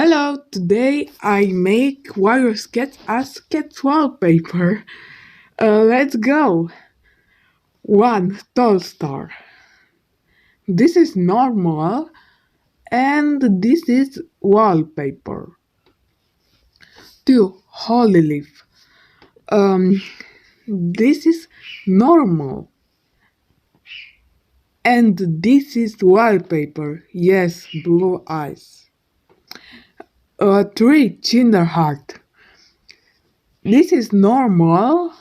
Hello, today I make wire sketch as sketch wallpaper. Let's go. 1. Tall star. This is normal and this is wallpaper. 2. Holy leaf. This is normal. And this is wallpaper. Yes, blue eyes. 3. Cinder heart. This is normal.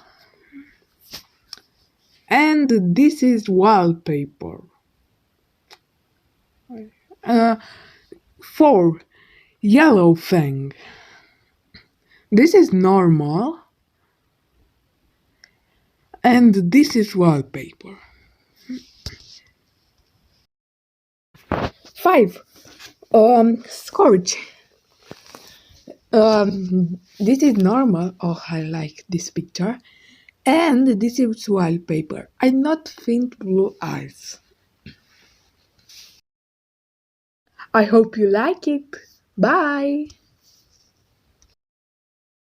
And this is wallpaper. 4. Yellow fang. This is normal. And this is wallpaper. 5. Scorch. This is normal. Oh, I like this picture. And this is wallpaper. I not think blue eyes. I hope you like it. Bye.